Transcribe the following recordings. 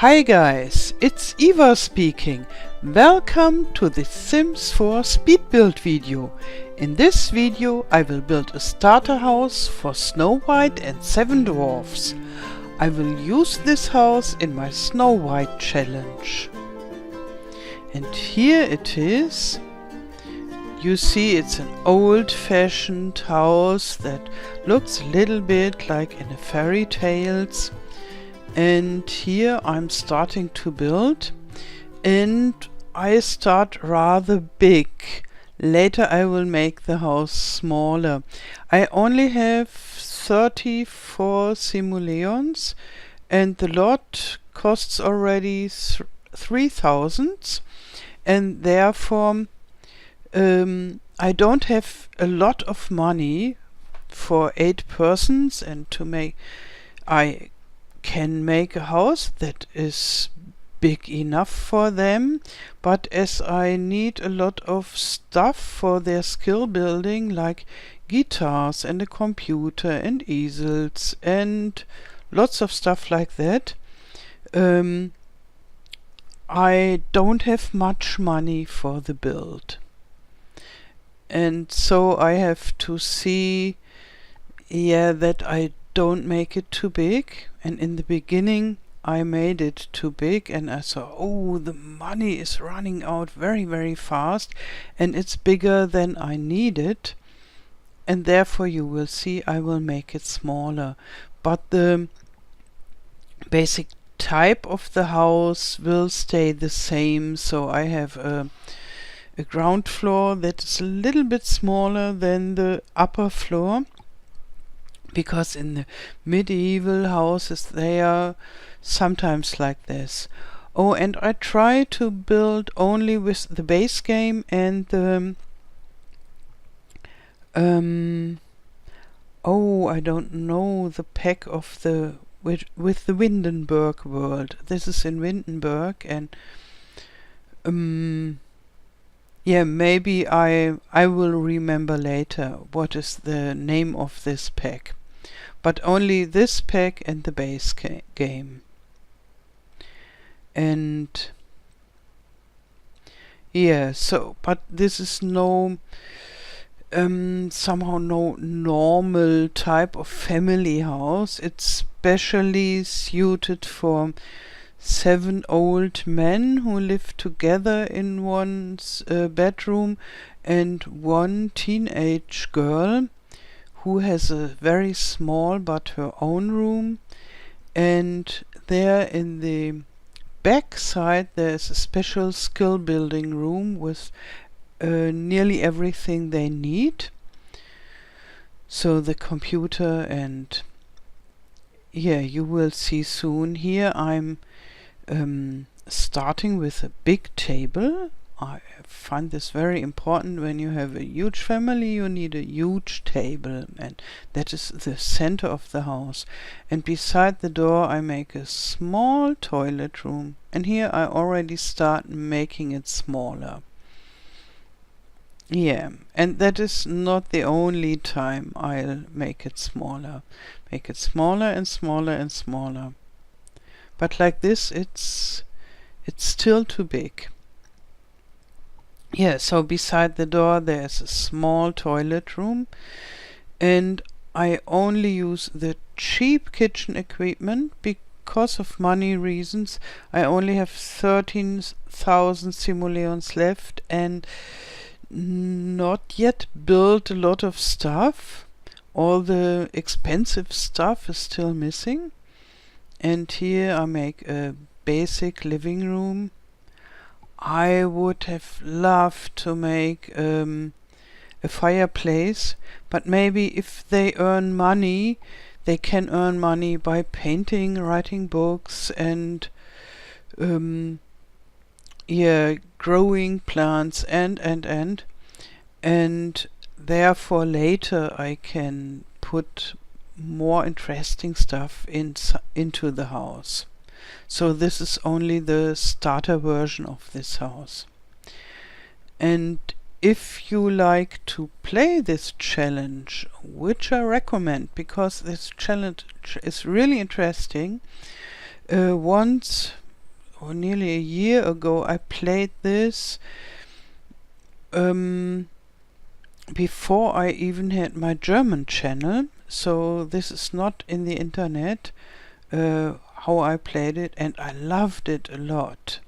Hi guys, it's Eva speaking. Welcome to the Sims 4 speed build video. In this video I will build a starter house for Snow White and 7 dwarfs. I will use this house in my Snowwhite-Challenge. And here it is. You see, it's an old-fashioned house that looks a little bit like in the fairy tales. And here I'm starting to build, and I start rather big. Later I will make the house smaller. I only have 34 simoleons and the lot costs already 3,000, and therefore I don't have a lot of money for 8 persons, and I can make a house that is big enough for them, but as I need a lot of stuff for their skill building, like guitars and a computer and easels and lots of stuff like that, I don't have much money for the build. And so I have to see that I don't make it too big. And in the beginning I made it too big, and I saw, oh, the money is running out very, very fast, and it's bigger than I needed, and therefore you will see I will make it smaller. But the basic type of the house will stay the same. So I have a ground floor that is a little bit smaller than the upper floor, because in the medieval houses they are sometimes like this. Oh, and I try to build only with the base game and the I don't know the pack of the with the Windenburg world. This is in Windenburg, and maybe I will remember later what is the name of this pack. But only this pack and the base game. And yeah, so, but this is no somehow no normal type of family house. It's specially suited for 7 old men who live together in one bedroom, and 1 teenage girl who has a very small but her own room. And there in the back side there's a special skill building room with nearly everything they need. So the computer, and you will see soon. Here I'm starting with a big table. I find this very important. When you have a huge family, you need a huge table, and that is the center of the house. And beside the door I make a small toilet room, and here I already start making it smaller. And that is not the only time I'll make it smaller. Make it smaller and smaller and smaller. But like this, it's still too big. So beside the door there's a small toilet room, and I only use the cheap kitchen equipment because of money reasons. I only have 13,000 simoleons left and not yet built a lot of stuff. All the expensive stuff is still missing. And here I make a basic living room. I would have loved to make a fireplace, but maybe if they earn money, they can earn money by painting, writing books, and growing plants, and therefore later I can put more interesting stuff into the house. So this is only the starter version of this house. And if you like to play this challenge, which I recommend because this challenge is really interesting, once nearly a year ago I played this before I even had my German channel, so this is not in the internet how I played it, and I loved it a lot.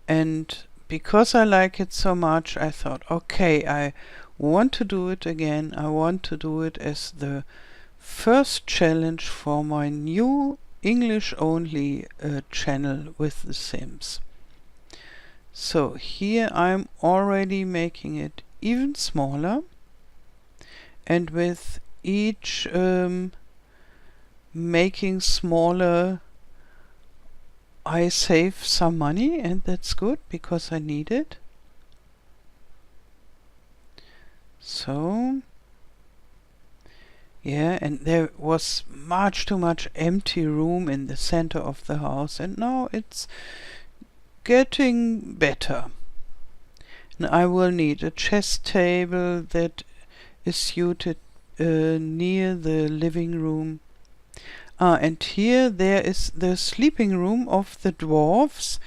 And because I like it so much, I thought, okay, I want to do it again. I want to do it as the first challenge for my new English-only channel with The Sims. So here I'm already making it even smaller, and with each making smaller I save some money, and that's good because I need it. So yeah, and there was much too much empty room in the center of the house, and now it's getting better. And I will need a chess table that is suited near the living room. And here there is the sleeping room of the dwarves.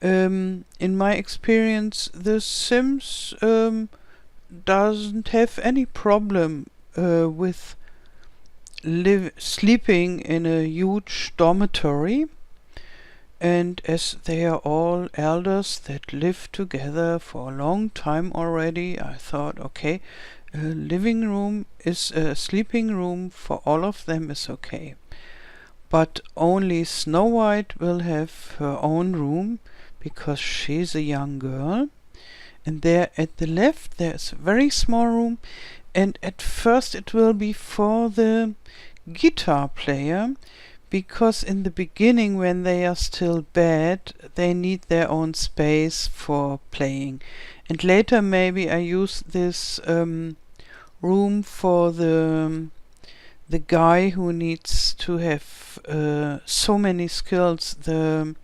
In my experience, The Sims doesn't have any problem with sleeping in a huge dormitory. And as they are all elders that live together for a long time already, I thought, okay, a living room is a sleeping room for all of them is okay. But only Snow White will have her own room because she's a young girl. And there at the left there's a very small room, and at first it will be for the guitar player, because in the beginning when they are still bad they need their own space for playing. And later maybe I use this room for the guy who needs to have so many skills, the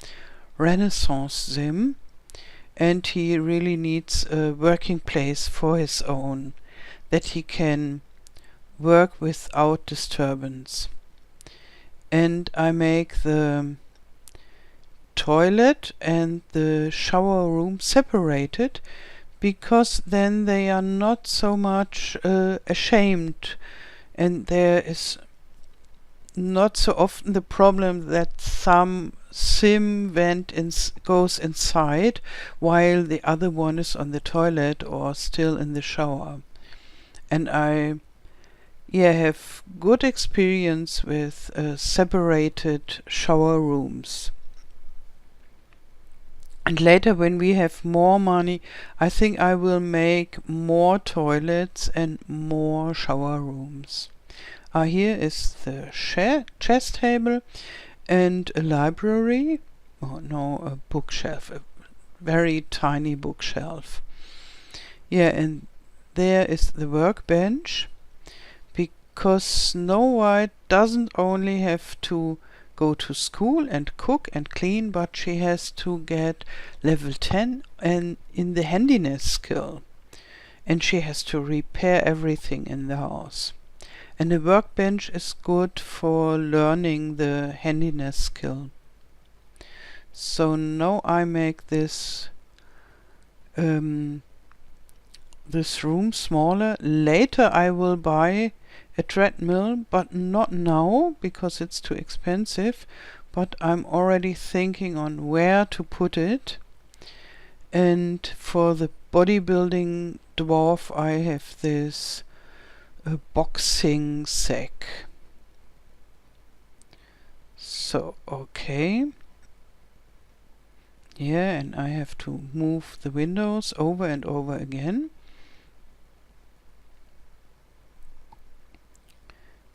Renaissance Sim, and he really needs a working place for his own, that he can work without disturbance. And I make the toilet and the shower room separated, because then they are not so much ashamed, and there is not so often the problem that some sim goes inside while the other one is on the toilet or still in the shower. And I have good experience with separated shower rooms. And later when we have more money, I think I will make more toilets and more shower rooms. Here is the chess table and a library. Oh no, a bookshelf, a very tiny bookshelf. Yeah, and there is the workbench, because Snow White doesn't only have to go to school and cook and clean, but she has to get level 10 and in the handiness skill, and she has to repair everything in the house. And the workbench is good for learning the handiness skill. So now I make this this room smaller. Later I will buy a treadmill, but not now because it's too expensive. But I'm already thinking on where to put it. And for the bodybuilding dwarf I have this boxing sack. So okay. Yeah, and I have to move the windows over and over again.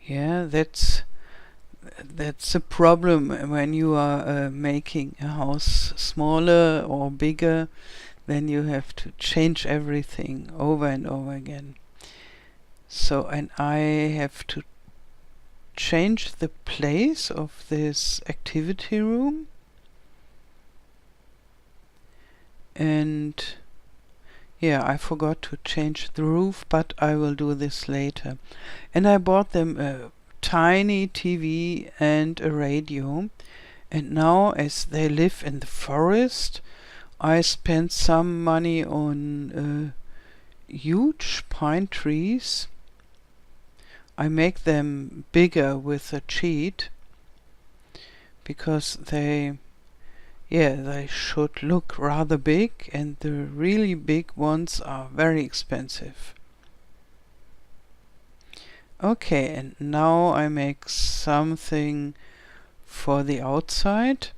Yeah, that's a problem when you are making a house smaller or bigger. Then you have to change everything over and over again. So, and I have to change the place of this activity room. And yeah, I forgot to change the roof, but I will do this later. And I bought them a tiny TV and a radio. And now, as they live in the forest, I spent some money on huge pine trees. I make them bigger with a cheat because they should look rather big, and the really big ones are very expensive. Okay, and now I make something for the outside,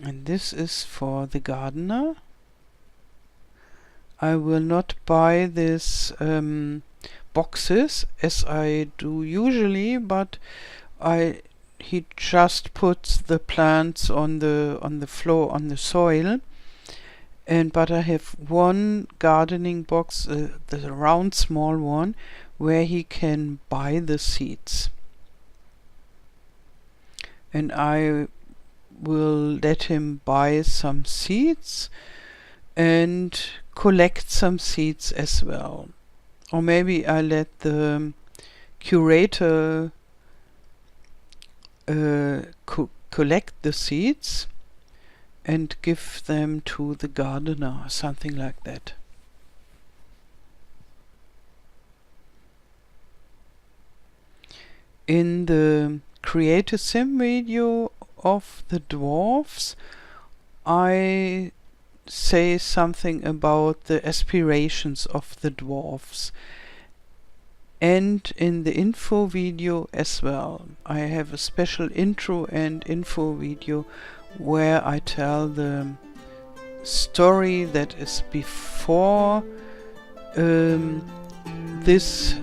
and this is for the gardener. I will not buy this boxes as I do usually, but he just puts the plants on the floor, on the soil. But I have one gardening box, the round small one, where he can buy the seeds. And I will let him buy some seeds and collect some seeds as well. Or maybe I let the curator collect the seeds and give them to the gardener, something like that. In the Create a Sim video of the dwarves, I say something about the aspirations of the dwarves, and in the info video as well. I have a special intro and info video where I tell the story that is before this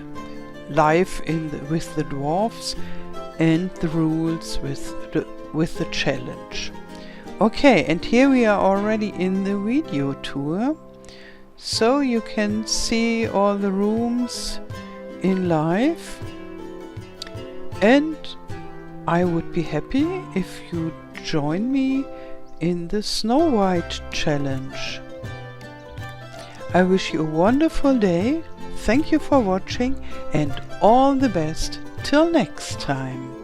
life with the dwarves, and the rules with the challenge. Okay, and here we are already in the video tour, so you can see all the rooms in live, and I would be happy if you join me in the Snowwhite-Challenge. I wish you a wonderful day, thank you for watching, and all the best till next time.